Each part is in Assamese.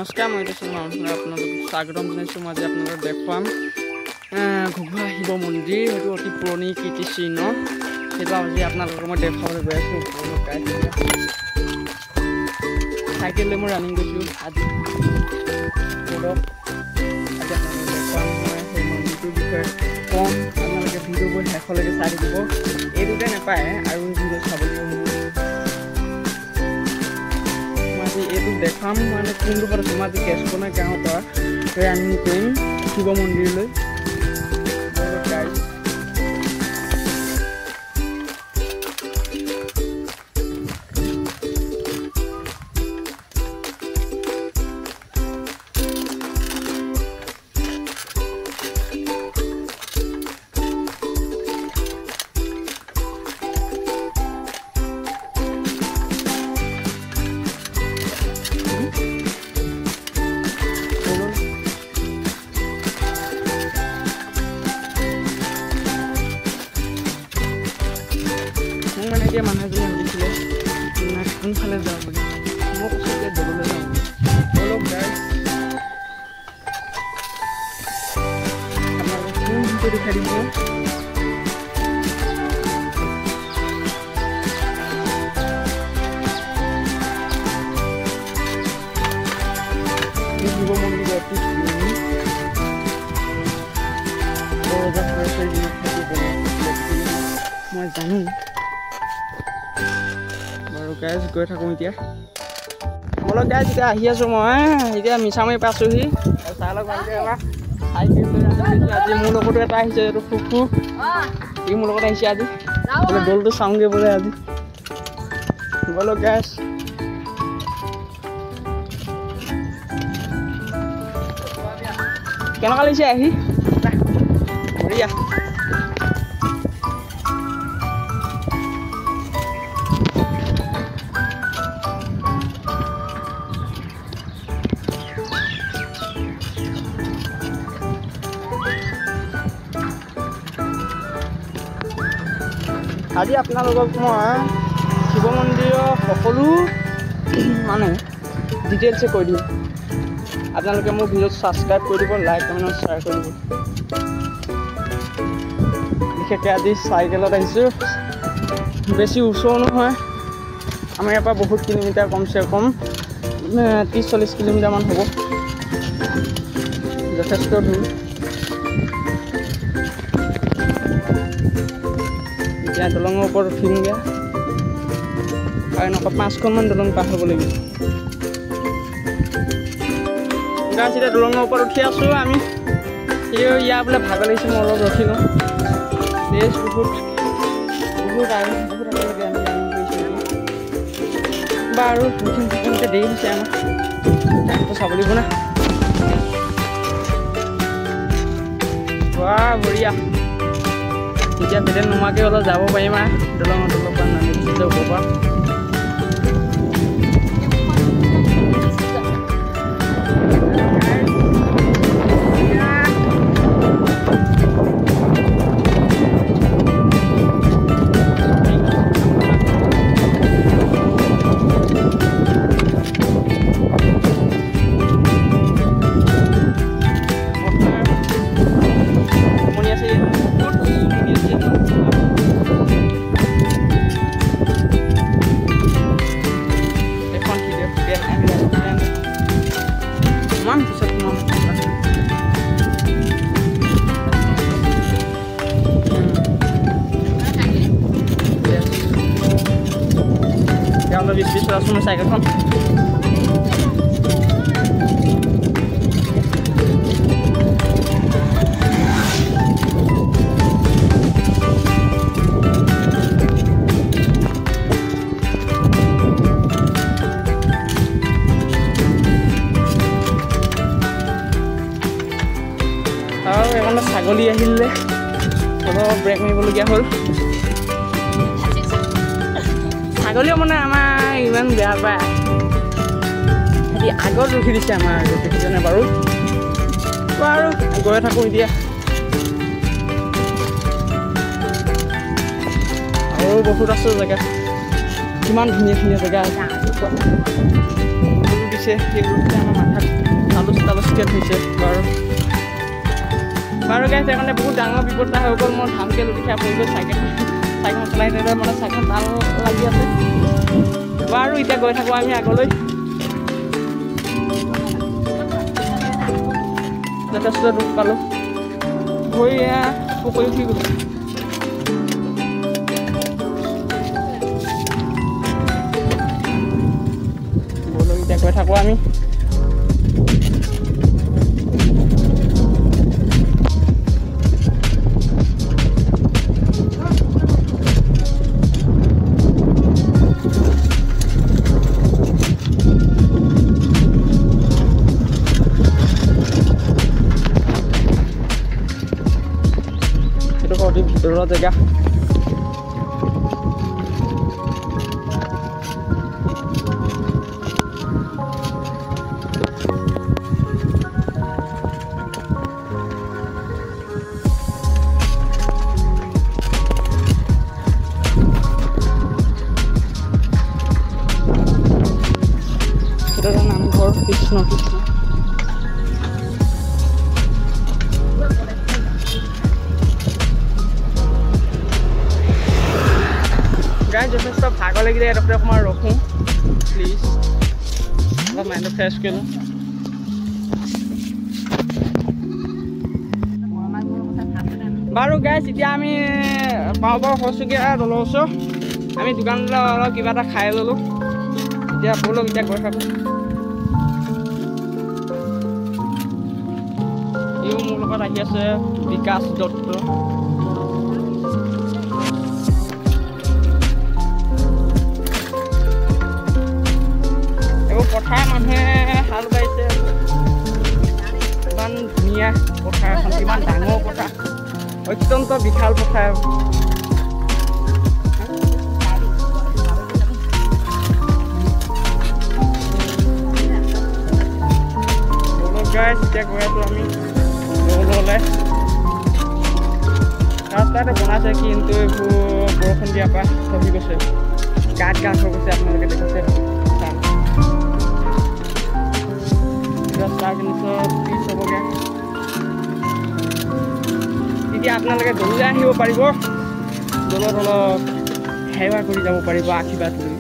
নমস্কাৰ, মই আপোনালোকক স্বাগতম জনাইছোঁ। মই আজি আপোনালোকক দেখুৱাম ঘুগুহা শিৱ মন্দিৰ। সেইটো অতি পুৰণি কীৰ্তিচিহ্ন, সেইটো আজি আপোনালোকক মই দেখুৱাবলৈ গৈ আছোঁ। চাইকেল লৈ মই ৰানিং গৈছোঁ আজি। আজি আপোনালোকক দেখুৱাম, মই সেই মন্দিৰটোৰ বিষয়ে কম। আপোনালোকে ভিডিঅ'বোৰ শেষলৈকে চাই থাকিব। এই দুটাই নাপায় আৰু ভিডিঅ' চাবলৈ এইটো দেখাম মানে কোনডোখৰত আছোঁ। মই আজি কেশবনা গাঁৱৰ পৰা ৰানিং কৰিম শিৱ মন্দিৰলৈ। মানে এতিয়া মানুহ এজনে সুধিছিলে কোনফালে যাওঁ বুলি। মই কৈছোঁ এতিয়া দললৈ যাওঁ। অলপ আপোনালোকে কোনটো দেখাই দিব। শিৱ মন্দিৰ অতি মই জানো বাৰু। গাইজ গৈ থাকোঁ এতিয়া। বলক গাইজ, এতিয়া আহি আছোঁ মই। এতিয়া মিছামাৰী পাইছোঁহি। চাই লওক ভালকৈ এবাৰ। চাইকেল লৈ আজি মোৰ লগতো এটা আহিছে, এইটো ফুফু। ই মোৰ লগত আহিছে আজি। বোলে দলটো চাওঁগৈ বোলে আজি। বলক গাইজ। কেনেকুৱা লাগিছে আহি? বঢ়িয়া। আজি আপোনালোকক মই শিৱ মন্দিৰৰ সকলো মানে ডিটেইলছে কৈ দিম। আপোনালোকে মোৰ ভিডিঅ'ত ছাবস্ক্ৰাইব কৰি দিব, লাইক কমেণ্ট শ্বেয়াৰ কৰি দিব। বিশেষকৈ আজি চাইকেলত আহিছোঁ। বেছি ওচৰ নহয়, আমাৰ ইয়াৰ পৰা বহুত কিলোমিটাৰ, কমচে কম 30-40 কিলোমিটাৰমান হ'ব। যথেষ্ট দূৰ। এতিয়া দলঙৰ ওপৰত উঠিমগৈ আৰু এনেকুৱা 5খনমান দলং পাৰ হ'ব লাগিব। গাছ এতিয়া দলঙৰ ওপৰত উঠি আছোঁ আমি। ইয়াৰ বোলে ভাগৰ লাগিছে, মই অলপ ৰখি লওঁ। বেছ বহুত আগলৈকে আমি ৰানিং কৰিছোঁ বা আৰু ৰখিমকৈ দেৰি হৈছে আমাৰ। টাইমটো চাব লাগিব না। বঢ়িয়া। এতিয়া পেডেল নোমাকৈ অলপ যাব পাৰিম আৰু দলঙৰ তলৰ পৰা নামি দিছিলে ওপৰৰ পৰা। Bis langsung saya kan. আৰু এখন ছাগলী আহিলে অলপ ব্ৰেক মাৰিবলগীয়া হ'ল। ছাগলীও মানে আমাৰ ইমান বেয়া পায়। সিহঁতি আগত ৰখি দিছে আমাৰ আগত, দেখিছেনে বাৰু? আৰু গৈ থাকোঁ এতিয়া। আৰু বহুত আছে জেগা, কিমান ধুনীয়া ধুনীয়া জেগা আছে। দিছে সেইবোৰ আমাৰ মাথাত তালুচকৈ ধৰিছে বাৰু গাইছ সেইকাৰণে বহুত ডাঙৰ বিপদ এটা হৈ গ'ল মই ধামকৈ লুটিখাই পৰি গ'ল চাইকেলখন চলাই তেনেদৰে মানে চাইকেলখন তাল লাগি আছে বাৰু এতিয়া গৈ থাকোঁ আমি আগলৈ যথেষ্ট দুখ পালোঁ ভৰি পকৰি উঠি গ'ল এতিয়া গৈ থাকোঁ আমি অতি ভিতৰুৱা জেগা এটা নামঘৰ কৃষ্ণ গাই যথেষ্ট ভাগৰ লাগিলে এডোখৰ অকণমান ৰখোঁ প্লিজ অলপ মাইণ্ডটো ফ্ৰেছ কৰি লওঁ বাৰু গাইজ এতিয়া আমি পাওঁ হৈছোঁগৈ দলৰ ওচৰ আমি দোকানলৈ অলপ কিবা এটা খাই ল'লোঁ এতিয়া ব'লক এতিয়া গৈ থাকোঁ এইও মোৰ লগত আহি আছে বিকাশ দত্ত পথাৰ মানুহে হাল বাইছে ইমান ধুনীয়া পথাৰ এখন কিমান ডাঙৰ পথাৰ অত্যন্ত বিশাল পথাৰ এতিয়া গৈ আছোঁ আমি দৌললৈ ৰাস্তাটো বনাইছে কিন্তু এইবোৰ বৰষুণ দিয়াৰ পৰা খহি গৈছে গাঁত হৈ গৈছে আপোনালোকে দেখিছে ৰাস্তা কিন্তু পিছ হ'বগৈ তেতিয়া আপোনালোকে দৌলাই আহিব পাৰিব দৌলত অলপ সেৱা কৰি যাব পাৰিব আশীৰ্বাদ লৈ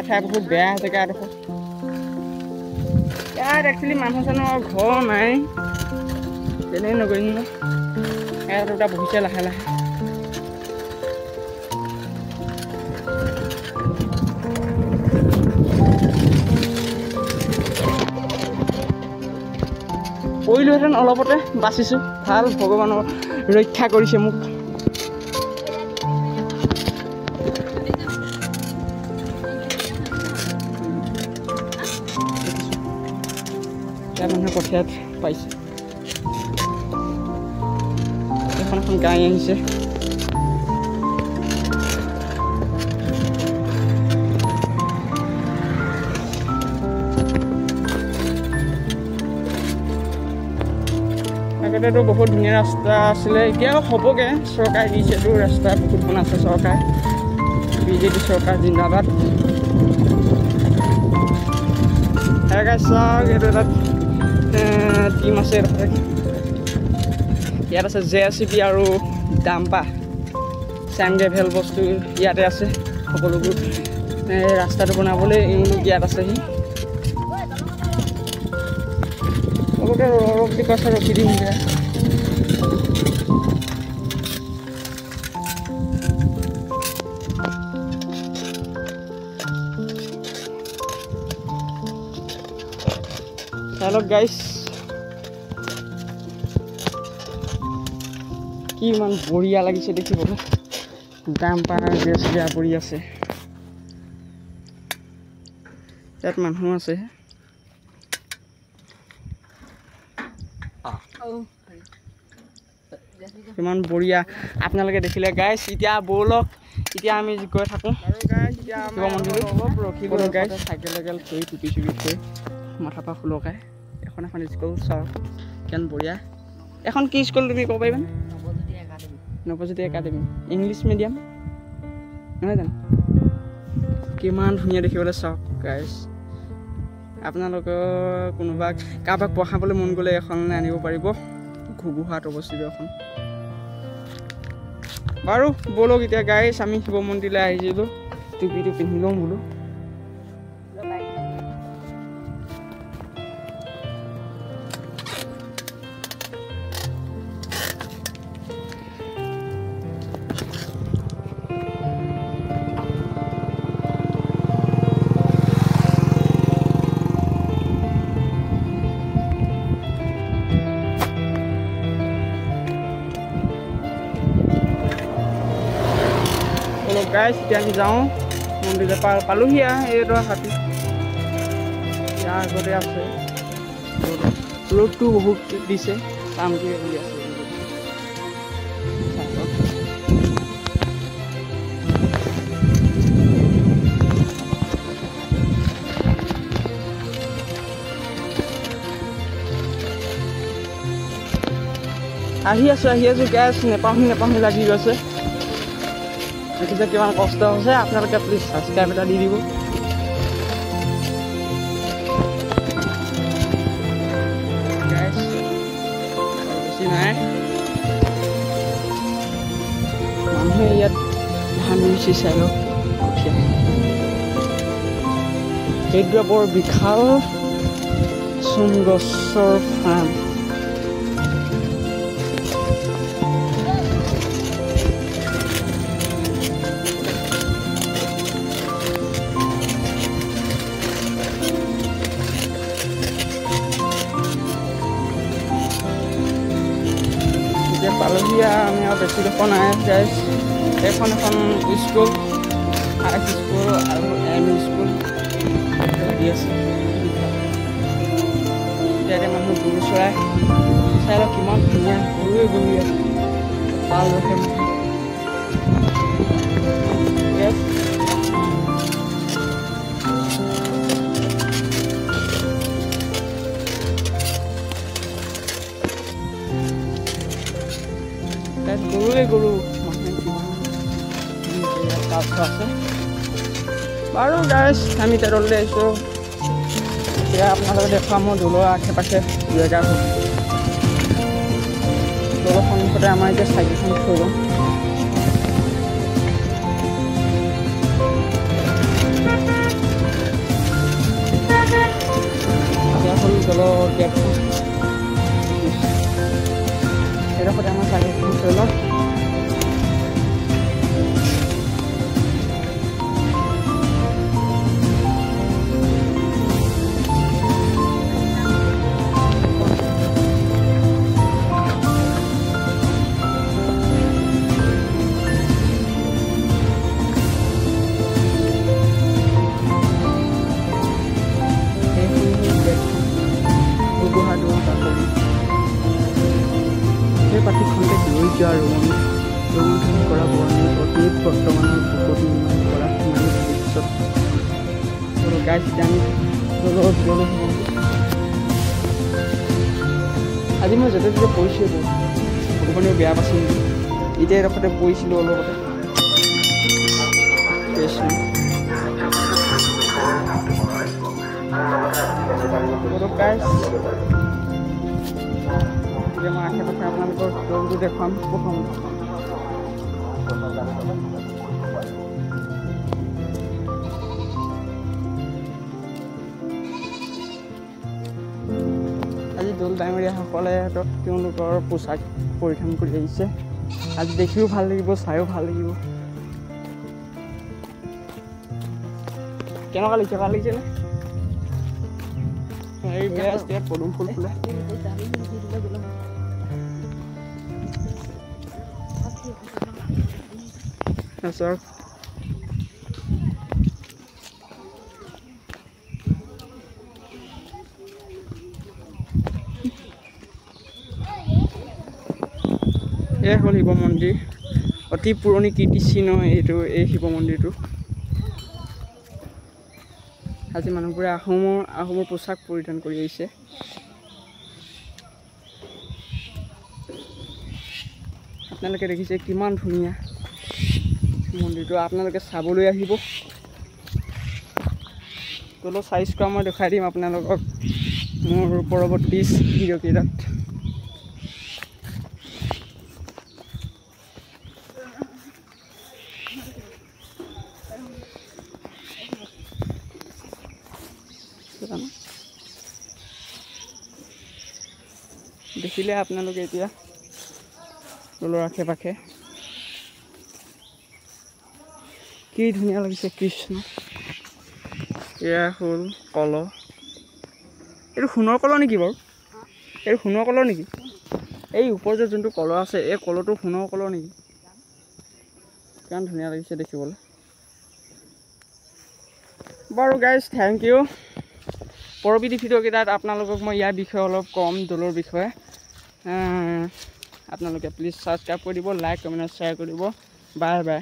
ঠাই বহুত বেয়া জেগা এডোখৰ ইয়াত একচুৱেলি মানুহ চানুহ ঘৰ নাই তেনেই নগৈ ন ইয়াত দুটা বহিছে লাহে লাহে পৰিলোহেঁতেন অলপতে বাচিছোঁ ভাল ভগৱানৰ ৰক্ষা কৰিছে মোক মানুহে কঠিয়াত পাইছে এখন গাড়ী আহিছে আগতেতো বহুত ধুনীয়া ৰাস্তা আছিলে এতিয়াও হ'বগৈ চৰকাৰে দিছেতো ৰাস্তা বহুত বনাইছে চৰকাৰে বিজেপি চৰকাৰ জিন্দাবাদ চাওক এইটো এটা টিম আছে ইয়াত আছে JCB আৰু ডাম্পা চেণ্ড গ্ৰেভেল বস্তু ইয়াতে আছে সকলোবোৰ ৰাস্তাটো বনাবলৈ এওঁলোক ইয়াত আছেহি সকলোকে ৰখি কৈছে ৰখি দিম চালক গাইছ কি ইমান বঢ়িয়া লাগিছে দেখিবলৈ ডাম্পাৰ JCB পৰি আছে ইয়াত মানুহ আছে কিমান বঢ়িয়া আপোনালোকে দেখিলে গাইছ এতিয়া ব'লক এতিয়া আমি গৈ থাকোঁ শিৱ মন্দিৰলৈ অলপ ৰখিবলৈ গাইছ চাইকেল থৈ টুপি চুপি থৈ মাথা পৰা ফুলকাই এখন স্কুল চাওক কিমান বঢ়িয়া এখন কি স্কুল তুমি ক'ব পাৰিবানে নৱজ্যোতি একাডেমি ইংলিছ মিডিয়াম নহয় জানো কিমান ধুনীয়া দেখিবলৈ চাওক গাইছ আপোনালোকে কোনোবা কাৰোবাক পঢ়াবলৈ মন গ'লে এখনলৈ আনিব পাৰিব ঘুগুহাত অৱস্থিত এখন বাৰু ব'লক এতিয়া গাইছ আমি শিৱ মন্দিৰলৈ আহিছিলোঁ টুপিটো পিন্ধি লওঁ বোলো গাইছ এতিয়া আমি যাওঁ মন্দিৰলৈ পালোহি এইটো হাতী ইয়াৰ আগতে আছে ৰ'দটো বহুত দিছে কামটোৱে বুলি আছে আহি আছোঁ গাইছ নেপাহৰি লাগি গৈছে দেখিছে কিমান কষ্ট হৈছে আপোনালোকে প্লিজ ছাবস্ক্ৰাইব এটা দি দিব বেছি নাই মানুহে ইয়াত ধান ৰুইছে চাই লওক কঠীয়া এইটো বৰ বিশাল চোন গছৰ ফাৰ্ম পালহীয়া আমি আৰু বেছি দেখোন নাই গাইছ এখন স্কুল হাই স্কুল আৰু এম ই স্কুল দি আছে ইয়াতে মানুহ গৰু চৰাই চাই লওক কিমান ধুনীয়া গৰুৱে আছে ভাল ৰখে গৰু মানুহে কিমান আছে বাৰু গাইছ আমি তেৰলৈ আহিছোঁ এতিয়া আপোনালোকে দেখুৱাম মই দৌলৰ আশে পাশে জেগা দৌলৰ সন্মুখতে আমাৰ এতিয়া চাইকেলখন থৈ লওঁ এতিয়া হ'ল দৌলৰ গেটখন এইডোখৰতে আমাৰ চাইকেলখন থৈ লওঁ পাতি খন্তেক লৈ যোৱা ৰোমন্থন কৰা বৰ্ণিত অতীত বৰ্তমানৰ বুকত নিৰ্মাণ কৰা সোণালী ভৱিষ্যত গাইছ আমি আজি মই য'তে ত'তে পৰিছিলোঁ ভগৱানেও বেয়া পাইছিল এতিয়া এডোখৰতে পৰিছিলোঁ অলপতে গাইছ এতিয়া মই আশে পাশে আপোনালোকৰ দৌলটো দেখুৱাম প্ৰথম আজি দৌল ডাঙৰীয়াসকলে তেওঁলোকৰ পোচাক পৰিধান কৰি আহিছে আজি দেখিও ভাল লাগিব চাইও ভাল লাগিব কেনেকুৱা লাগিছে ভাল লাগিছেনে এই বেষ্ট ইয়াত পদুম ফুল ফুলে sir এ হল শিৱ মন্দিৰ অতি পুৰণি কীৰ্তিচিহ্ন এইটো এই শিৱ মন্দিৰটো আজি মানুহবোৰে আহোমৰ পোচাক পৰিধান কৰি আহিছে আপোনালোকে দেখিছে কিমান ধুনীয়া মন্দিৰটো আপোনালোকে চাবলৈ আহিব দৌলৰ চাইজ কৰা মই দেখাই দিম আপোনালোকক মোৰ পৰৱৰ্তী ভিডিঅ'কেইটাত। দেখিলে আপোনালোকে এতিয়া দৌলৰ আশে পাশে কি ধুনীয়া লাগিছে কৃষ্ণ। এয়া হ'ল কল, এইটো সোণৰ কলৰ নেকি বাৰু? এইটো সোণৰ কলৰ নেকি? এই ওপৰ যে যোনটো কলৰ আছে এই কলৰটো সোণৰ কলৰ নেকি? কিমান ধুনীয়া লাগিছে দেখিবলৈ। বাৰু গাইজ থেংক ইউ। পৰৱৰ্তী ভিডিঅ'কেইটাত আপোনালোকক মই ইয়াৰ বিষয়ে অলপ ক'ম, দৌলৰ বিষয়ে। আপোনালোকে প্লিজ ছাবস্ক্ৰাইব কৰি দিব, লাইক কমেণ্ট শ্বেয়াৰ কৰিব। Bye bye.